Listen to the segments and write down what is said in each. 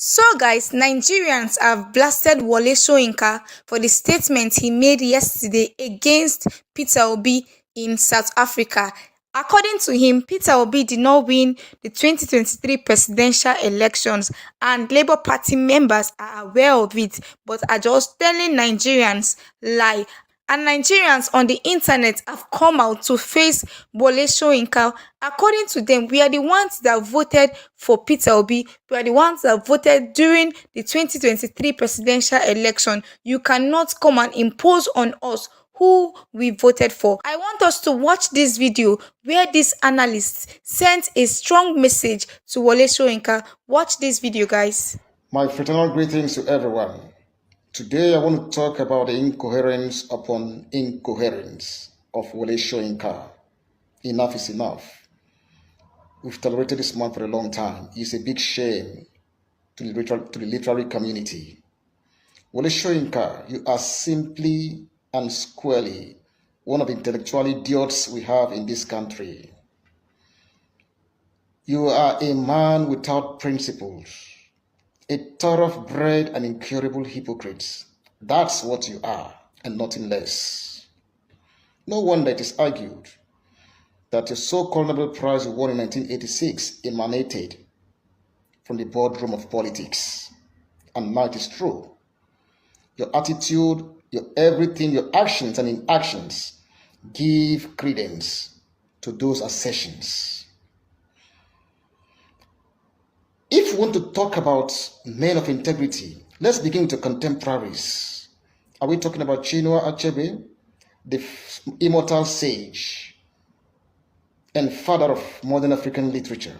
So guys, Nigerians have blasted Wole Soyinka for the statement he made yesterday against Peter Obi in South Africa. According to him, Peter Obi did not win the 2023 presidential elections and Labour Party members are aware of it but are just telling Nigerians lie. And Nigerians on the internet have come out to face Wole Soyinka. According to them, we are the ones that voted for Peter Obi. We are the ones that voted during the 2023 presidential election. You cannot come and impose on us who we voted for. I want us to watch this video where this analyst sent a strong message to Wole Soyinka. Watch this video, guys. My fraternal greetings to everyone. Today I want to talk about the incoherence upon incoherence of Wole Soyinka. Enough is enough. We've tolerated this man for a long time. It's a big shame to the literary community. Wole Soyinka, you are simply and squarely one of the intellectual idiots we have in this country. You are a man without principles. A thoroughbred and incurable hypocrite. That's what you are, and nothing less. No wonder it is argued that your so-called Nobel Prize you won in 1986 emanated from the boardroom of politics. And now it is true. Your attitude, your everything, your actions and inactions give credence to those assertions. If we want to talk about men of integrity, let's begin with the contemporaries. Are we talking about Chinua Achebe, the immortal sage and father of modern African literature?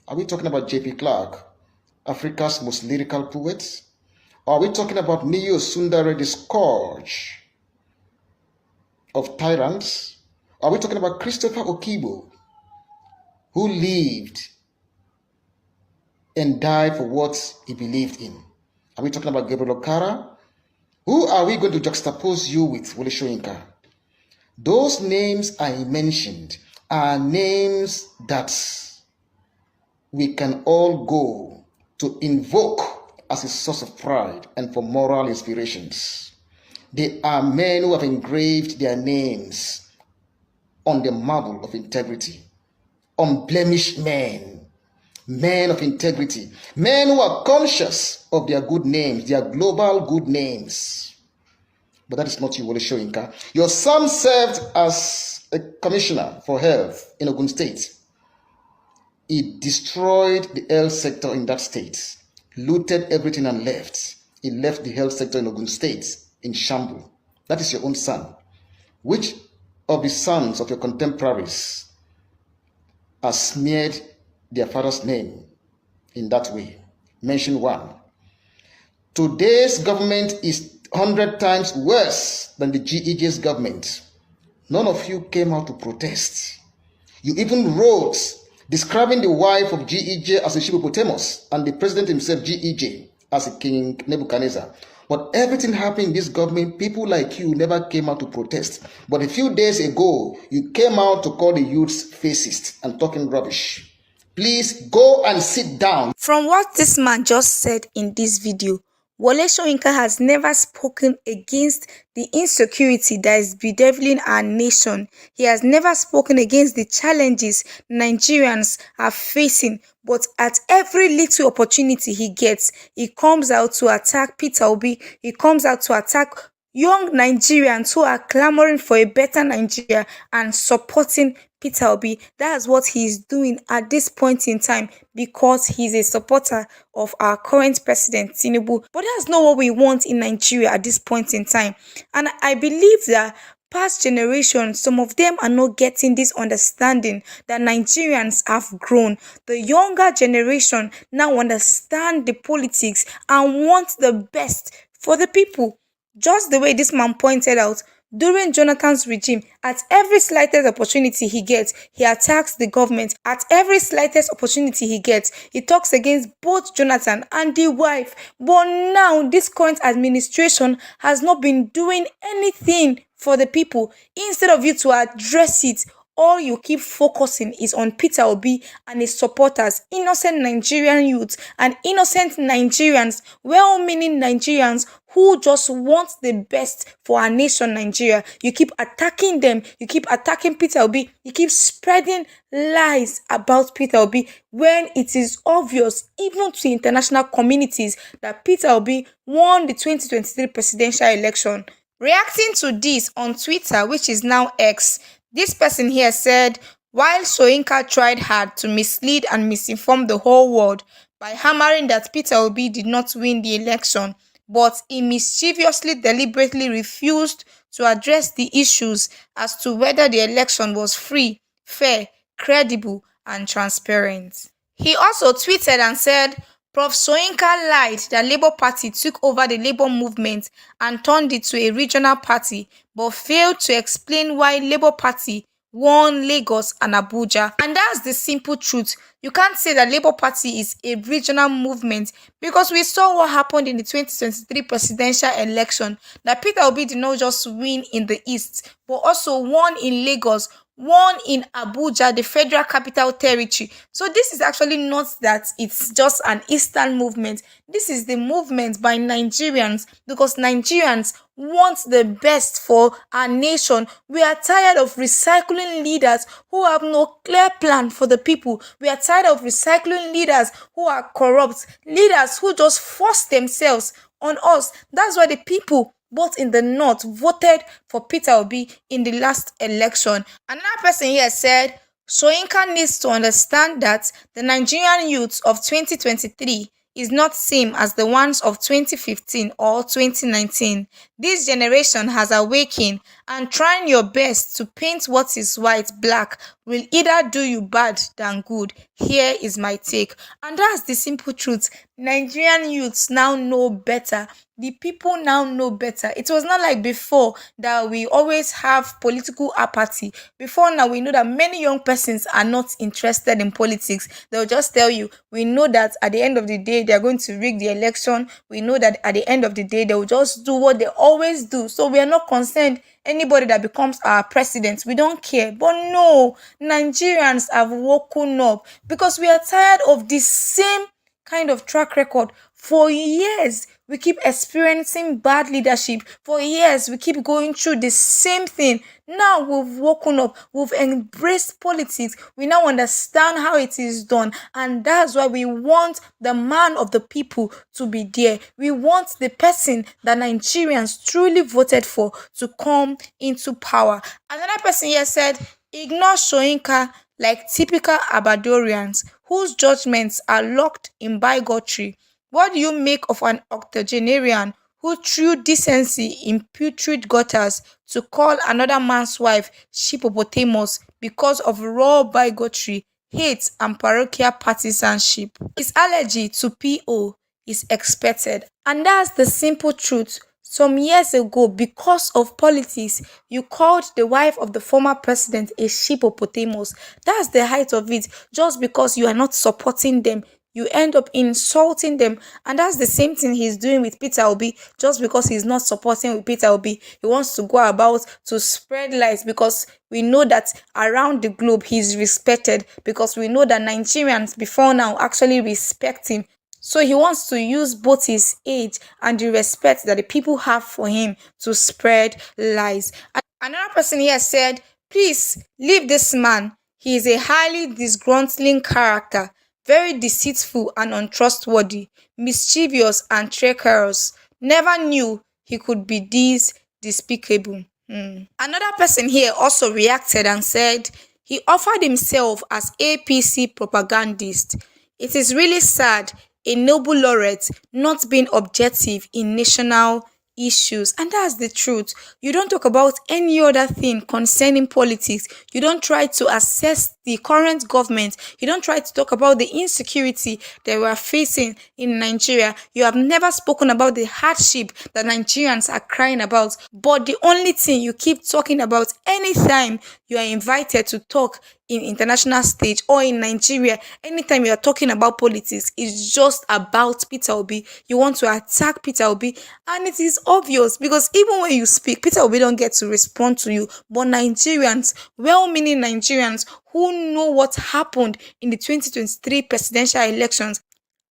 Are we talking about J.P. Clark, Africa's most lyrical poet? Or are we talking about Niyo Sundare, the scourge of tyrants? Are we talking about Christopher Okibo, who lived and died for what he believed in? Are we talking about Gabriel Okara? Who are we going to juxtapose you with, Wole Soyinka? Those names I mentioned are names that we can all go to invoke as a source of pride and for moral inspirations. They are men who have engraved their names on the marble of integrity. Unblemished men. Men of integrity, men who are conscious of their good names, their global good names. But that is not you, Wole Soyinka. Your son served as a commissioner for health in Ogun State. He destroyed the health sector in that state, looted everything and left. He left the health sector in Ogun State in shambles. That is your own son. Which of the sons of your contemporaries are smeared their father's name in that way? Mention one. Today's government is 100 times worse than the GEJ's government. None of you came out to protest. You even wrote describing the wife of GEJ as a hippopotamus and the president himself, GEJ, as a King Nebuchadnezzar. But everything happened in this government, people like you never came out to protest. But a few days ago, you came out to call the youths fascist and talking rubbish. Please go and sit down. From what this man just said in this video, Wole Soyinka has never spoken against the insecurity that is bedeviling our nation. He has never spoken against the challenges Nigerians are facing. But at every little opportunity he gets, he comes out to attack Peter Obi. He comes out to attack young Nigerians who are clamoring for a better Nigeria and supporting Peter Obi. That's what he's doing at this point in time because he's a supporter of our current president, Tinubu. But that's not what we want in Nigeria at this point in time. And I believe that past generations, some of them are not getting this understanding that Nigerians have grown. The younger generation now understand the politics and want the best for the people. Just the way this man pointed out, during Jonathan's regime, at every slightest opportunity he gets, he attacks the government. At every slightest opportunity he gets, he talks against both Jonathan and the wife. But now, this current administration has not been doing anything for the people. Instead of you to address it, all you keep focusing is on Peter Obi and his supporters, innocent Nigerian youths and innocent Nigerians, well-meaning Nigerians who just want the best for our nation, Nigeria. You keep attacking them, you keep attacking Peter Obi, you keep spreading lies about Peter Obi when it is obvious, even to international communities, that Peter Obi won the 2023 presidential election. Reacting to this on Twitter, which is now X, this person here said, while Soyinka tried hard to mislead and misinform the whole world by hammering that Peter Obi did not win the election, but he mischievously deliberately refused to address the issues as to whether the election was free, fair, credible, and transparent. He also tweeted and said, Prof. Soyinka lied that Labour Party took over the Labour movement and turned it to a regional party, but failed to explain why Labour Party won Lagos and Abuja. And that's the simple truth. You can't say that Labour Party is a regional movement, because we saw what happened in the 2023 presidential election, that Peter Obi did not just win in the East, but also won in Lagos, won in Abuja, the Federal Capital Territory. So this is actually not that it's just an Eastern movement. This is the movement by Nigerians, because Nigerians want the best for our nation. We are tired of recycling leaders who have no clear plan for the people. We are tired of recycling leaders who are corrupt, leaders who just force themselves on us. That's why the people both in the north voted for Peter Obi in the last election. Another person here said, Soyinka needs to understand that the Nigerian youth of 2023 is not same as the ones of 2015 or 2019. This generation has awakened, and trying your best to paint what is white black will either do you bad than good. Here is my take. And that's the simple truth. Nigerian youths now know better. The people now know better. It was not like before that we always have political apathy. Before now, we know that many young persons are not interested in politics. They'll just tell you, we know that at the end of the day, they're going to rig the election. We know that at the end of the day, they'll just do what they always do. So we are not concerned anybody that becomes our president. We don't care. But no, Nigerians have woken up, because we are tired of the same kind of track record. For years, we keep experiencing bad leadership. For years, we keep going through the same thing. Now we've woken up. We've embraced politics. We now understand how it is done. And that's why we want the man of the people to be there. We want the person that Nigerians truly voted for to come into power. Another person here said, ignore Soyinka like typical Abadorians whose judgments are locked in bigotry. What do you make of an octogenarian who threw decency in putrid gutters to call another man's wife Shippopotamus because of raw bigotry, hate, and parochial partisanship? His allergy to PO is expected. And that's the simple truth. Some years ago, because of politics, you called the wife of the former president a Shippopotamus. That's the height of it. Just because you are not supporting them, you end up insulting them. And that's the same thing he's doing with Peter Obi. Just because he's not supporting with Peter Obi, he wants to go about to spread lies, because we know that around the globe he's respected, because we know that Nigerians before now actually respect him. So he wants to use both his age and the respect that the people have for him to spread lies. Another person here said, please leave this man. He is a highly disgruntling character, very deceitful and untrustworthy, mischievous and treacherous. Never knew he could be this despicable. Another person here also reacted and said, he offered himself as APC propagandist. It is really sad, a Nobel laureate not being objective in national issues. And that's the truth. You don't talk about any other thing concerning politics. You don't try to assess the current government. You don't try to talk about the insecurity that we are facing in Nigeria. You have never spoken about the hardship that Nigerians are crying about. But the only thing you keep talking about anytime you are invited to talk in international stage or in Nigeria, anytime you are talking about politics, it's just about Peter Obi. You want to attack Peter Obi, and it is obvious because even when you speak, Peter Obi don't get to respond to you. But Nigerians, well-meaning Nigerians who know what happened in the 2023 presidential elections,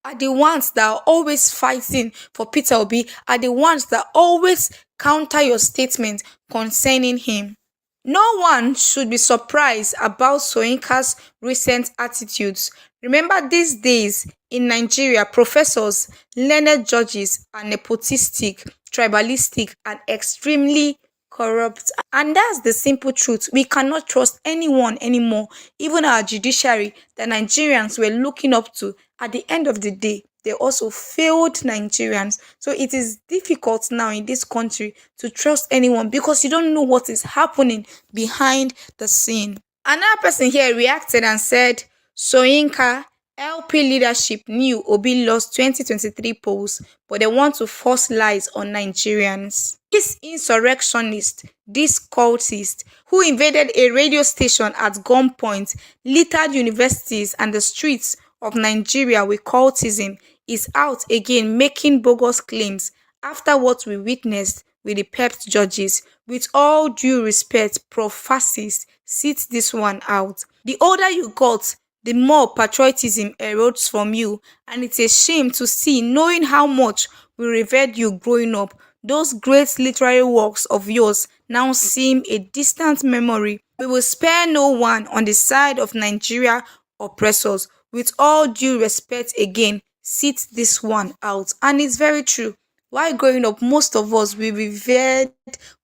are the ones that are always fighting for Peter Obi, are the ones that always counter your statement concerning him. No one should be surprised about Soyinka's recent attitudes. Remember, these days in Nigeria, professors, learned judges are nepotistic, tribalistic, and extremely corrupt. And that's the simple truth. We cannot trust anyone anymore, even our judiciary that Nigerians were looking up to. At the end of the day, they also failed Nigerians. So it is difficult now in this country to trust anyone because you don't know what is happening behind the scene. Another person here reacted and said, Soyinka, LP leadership knew Obi lost 2023 polls, but they want to force lies on Nigerians. This insurrectionist, this cultist, who invaded a radio station at gunpoint, littered universities and the streets of Nigeria with cultism, is out again making bogus claims after what we witnessed with the PEPT judges. With all due respect, Prof-fascist, sit this one out. The older you got, the more patriotism erodes from you, and it's a shame to see, knowing how much we revered you growing up, those great literary works of yours now seem a distant memory. We will spare no one on the side of Nigeria oppressors. With all due respect again, sit this one out. And it's very true. While growing up, most of us, we revered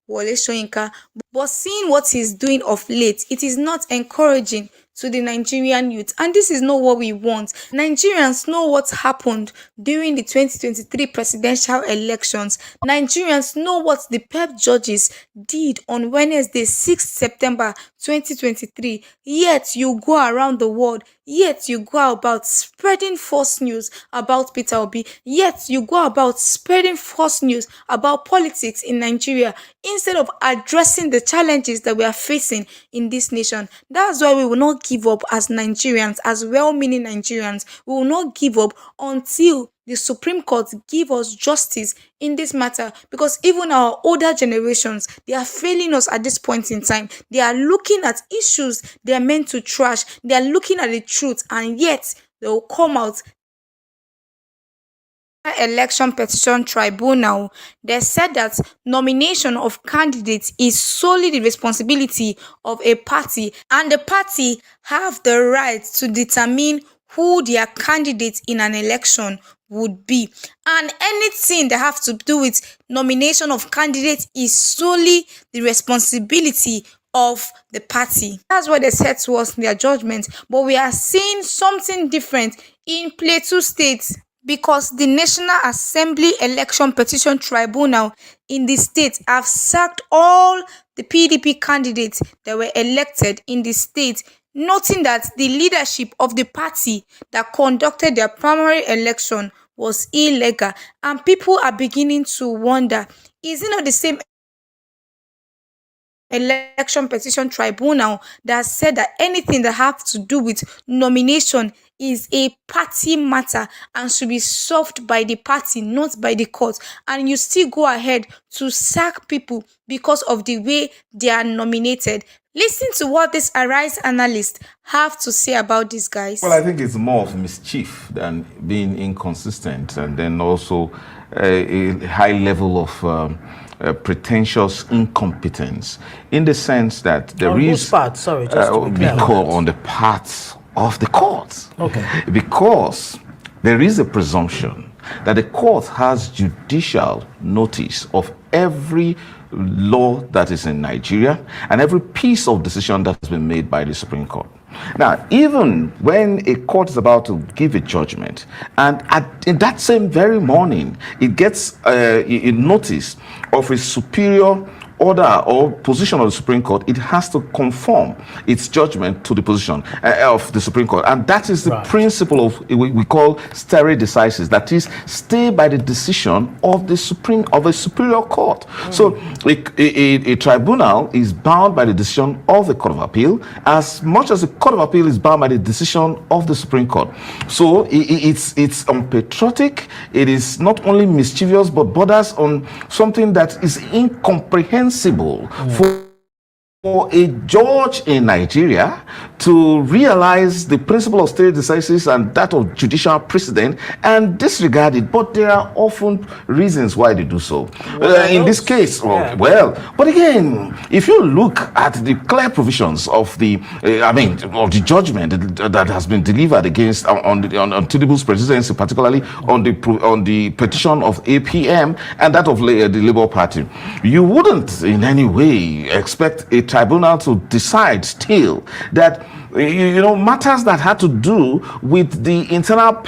Wole Soyinka, but seeing what he's doing of late, it is not encouraging to the Nigerian youth, and this is not what we want. Nigerians know what happened during the 2023 presidential elections. Nigerians know what the PEP judges did on Wednesday, 6th September 2023. Yet you go around the world, yet you go about spreading false news about Peter Obi, yet you go about spreading false news about politics in Nigeria instead of addressing the challenges that we are facing in this nation. That's why we will not give up as Nigerians, as well-meaning Nigerians. We will not give up until the Supreme Court give us justice in this matter, because even our older generations, they are failing us at this point in time. They are looking at issues they are meant to trash. They are looking at the truth, and yet they will come out. Election Petition Tribunal, they said that nomination of candidates is solely the responsibility of a party, and the party have the right to determine who their candidate in an election would be. And anything that have to do with nomination of candidates is solely the responsibility of the party. That's what they said to us in their judgment. But we are seeing something different in Plateau State, because the National Assembly Election Petition Tribunal in the state have sacked all the PDP candidates that were elected in the state, noting that the leadership of the party that conducted their primary election was illegal. And people are beginning to wonder, is it not the same Election Petition Tribunal that said that anything that has to do with nomination is a party matter and should be solved by the party, not by the court, and you still go ahead to sack people because of the way they are nominated? Listen to what this Arise analysts have to say about these guys. Well, I think it's more of mischief than being inconsistent, and then also a high level of pretentious incompetence, in the sense that there on is whose part? Sorry, just to be clear on the part of the court. Okay. Because there is a presumption that the court has judicial notice of every law that is in Nigeria and every piece of decision that has been made by the Supreme Court. Now, even when a court is about to give a judgment, and in that same very morning, it gets a notice of a superior order or position of the Supreme Court, it has to conform its judgment to the position of the Supreme Court. And that is the principle of we call stare decisis. That is, stay by the decision of a superior court. So a tribunal is bound by the decision of the Court of Appeal as much as the Court of Appeal is bound by the decision of the Supreme Court. So it's unpatriotic. It is not only mischievous but borders on something that is incomprehensible for a judge in Nigeria to realize the principle of stare decisis and that of judicial precedent and disregard it. But there are often reasons why they do so. In this case, but again, if you look at the clear provisions of the, of the judgment that has been delivered against on Tinubu's presidency, particularly on the petition of APM and that of the Labour Party, you wouldn't in any way expect a tribunal to decide still that matters that had to do with the internal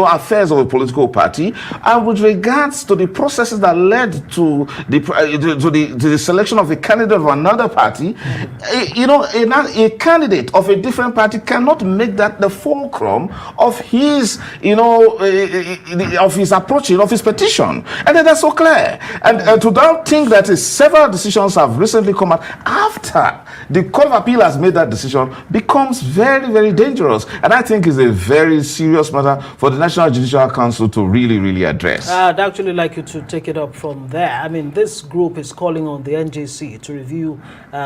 affairs of a political party and with regards to the processes that led to the selection of a candidate of another party, a candidate of a different party cannot make that the fulcrum of his of his approaching of his petition. And then that's so clear. And to don't think that several decisions have recently come out after the Court of Appeal has made that decision becomes very, very dangerous. And I think is a very serious matter for the National Judicial Council to really, really address. I'd actually like you to take it up from there. I mean, this group is calling on the NJC to review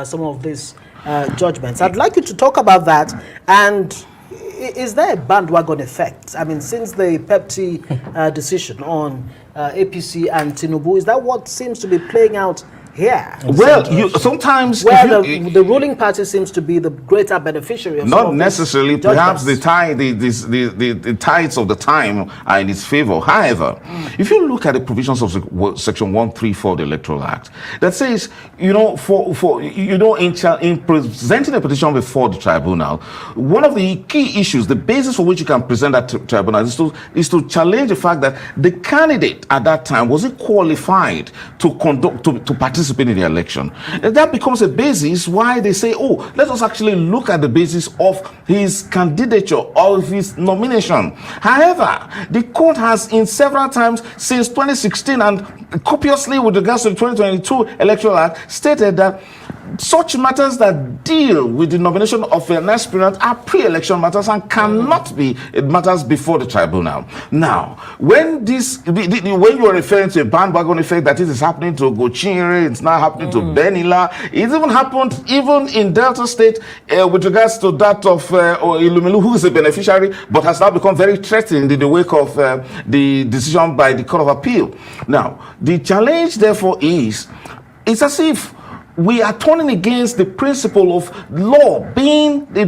some of these judgments. I'd like you to talk about that. And is there a bandwagon effect? I mean, since the PEPT decision on APC and Tinubu, is that what seems to be playing out here? Well, sometimes where the ruling party seems to be the greater beneficiary of not necessarily. Perhaps the tides of the time are in its favor. However, if you look at the provisions of Section 134 of the Electoral Act, that says, in presenting a petition before the tribunal, one of the key issues, the basis for which you can present that tribunal, is to challenge the fact that the candidate at that time wasn't qualified to participate in the election. And that becomes a basis why they say, let us actually look at the basis of his candidature or his nomination. However, the court has in several times since 2016 and copiously with regards to the 2022 Electoral Act stated that such matters that deal with the nomination of an aspirant are pre-election matters and cannot be matters before the tribunal. Now, when you are referring to a bandwagon effect that it is happening to Gochinyere, it's now happening to Benila, it even happened even in Delta State with regards to that of Ilumelu, who is a beneficiary but has now become very threatened in the wake of the decision by the Court of Appeal. Now, the challenge therefore it's as if we are turning against the principle of law being the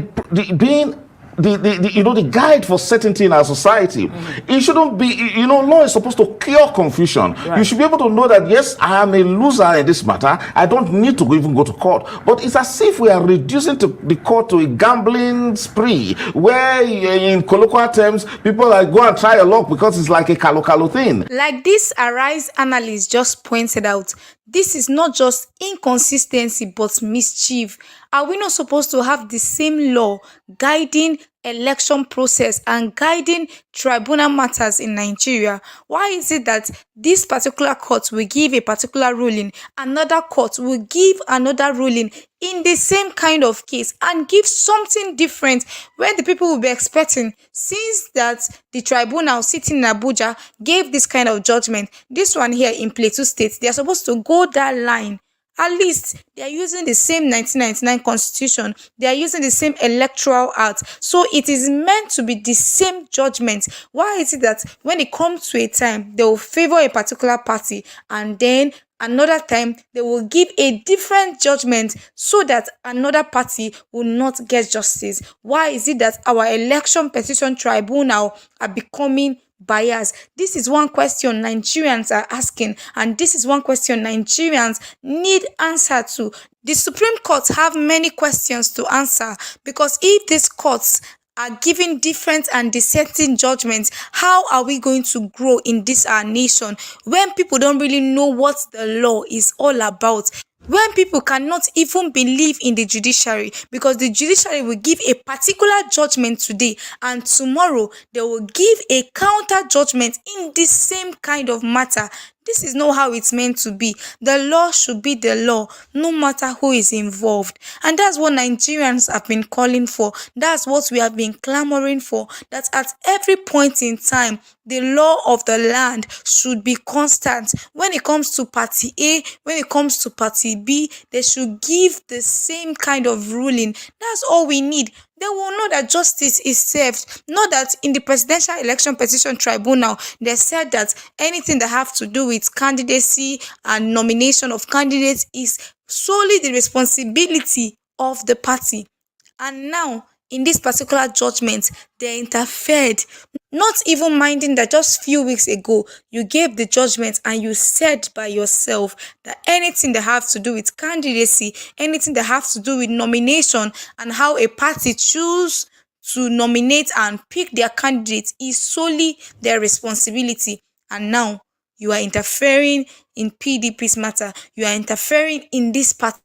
guide for certainty in our society. It shouldn't be, law is supposed to cure confusion. Right. You should be able to know that, yes, I am a loser in this matter. I don't need to even go to court. But it's as if we are reducing the court to a gambling spree, where in colloquial terms, people go and try a luck because it's like a kalo thing. Like this Arise analyst just pointed out, this is not just inconsistency but mischief. Are we not supposed to have the same law guiding election process and guiding tribunal matters in Nigeria? Why is it that this particular court will give a particular ruling, another court will give another ruling in the same kind of case and give something different when the people will be expecting, since that the tribunal sitting in Abuja gave this kind of judgment, this one here in Plateau State, they are supposed to go that line. At least they are using the same 1999 constitution. They are using the same electoral act. So it is meant to be the same judgment. Why is it that when it comes to a time, they will favor a particular party and then another time they will give a different judgment so that another party will not get justice? Why is it that our election petition tribunal are becoming bias? This is one question Nigerians are asking, and this is one question Nigerians need answer to. The Supreme Court have many questions to answer, because if these courts are giving different and dissenting judgments, how are we going to grow in this our nation when people don't really know what the law is all about? When people cannot even believe in the judiciary, because the judiciary will give a particular judgment today and tomorrow they will give a counter judgment in the same kind of matter. This is not how it's meant to be. The law should be the law, no matter who is involved. And that's what Nigerians have been calling for. That's what we have been clamoring for. That at every point in time, the law of the land should be constant. When it comes to party A, when it comes to party B, they should give the same kind of ruling. That's all we need. They will know that justice is served. Not that in the Presidential Election Petition Tribunal, they said that anything that have to do with candidacy and nomination of candidates is solely the responsibility of the party. And now, in this particular judgment, they interfered, not even minding that just few weeks ago you gave the judgment and you said by yourself that anything that have to do with candidacy, anything that have to do with nomination and how a party choose to nominate and pick their candidates is solely their responsibility. And now you are interfering in PDP's matter. You are interfering in this party's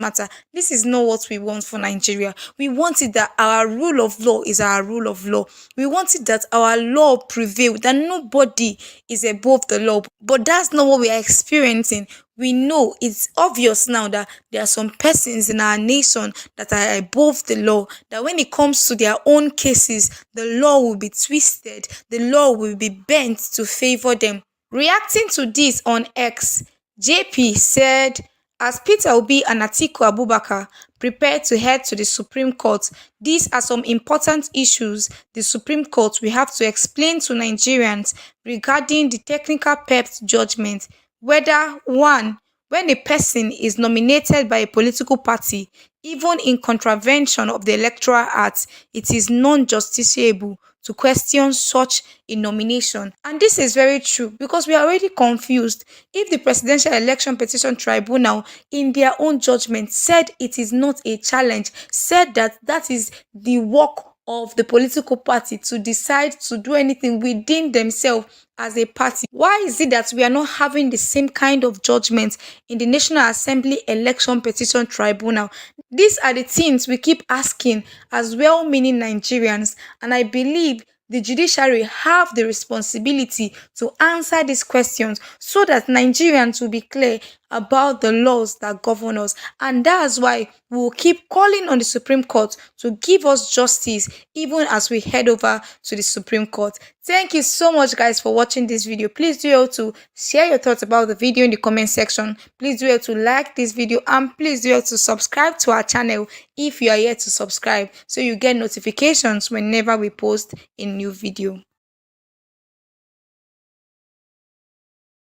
matter. This is not what we want for Nigeria. We want it that our rule of law is our rule of law. We want it that our law prevail, that nobody is above the law. But that's not what we are experiencing. We know it's obvious now that there are some persons in our nation that are above the law, that when it comes to their own cases, the law will be twisted, the law will be bent to favor them. Reacting to this on X, JP said, as Peter Obi and Atiku Abubakar prepare to head to the Supreme Court, these are some important issues the Supreme Court will have to explain to Nigerians regarding the technical PEPT judgment. Whether, one, when a person is nominated by a political party, even in contravention of the Electoral Act, it is non-justiciable to question such a nomination. And this is very true because we are already confused. If the Presidential Election Petition Tribunal, in their own judgment, said it is not a challenge, said that that is the work of the political party to decide to do anything within themselves as a party, why is it that we are not having the same kind of judgment in the National Assembly Election Petition Tribunal? These are the things we keep asking as well-meaning Nigerians, and I believe the judiciary have the responsibility to answer these questions so that Nigerians will be clear about the laws that govern us. And that's why we will keep calling on the Supreme Court to give us justice even as we head over to the Supreme Court. Thank you so much, guys, for watching this video. Please do help to share your thoughts about the video in the comment section. Please do help to like this video, and please do help to subscribe to our channel if you are yet to subscribe so you get notifications whenever we post a new video.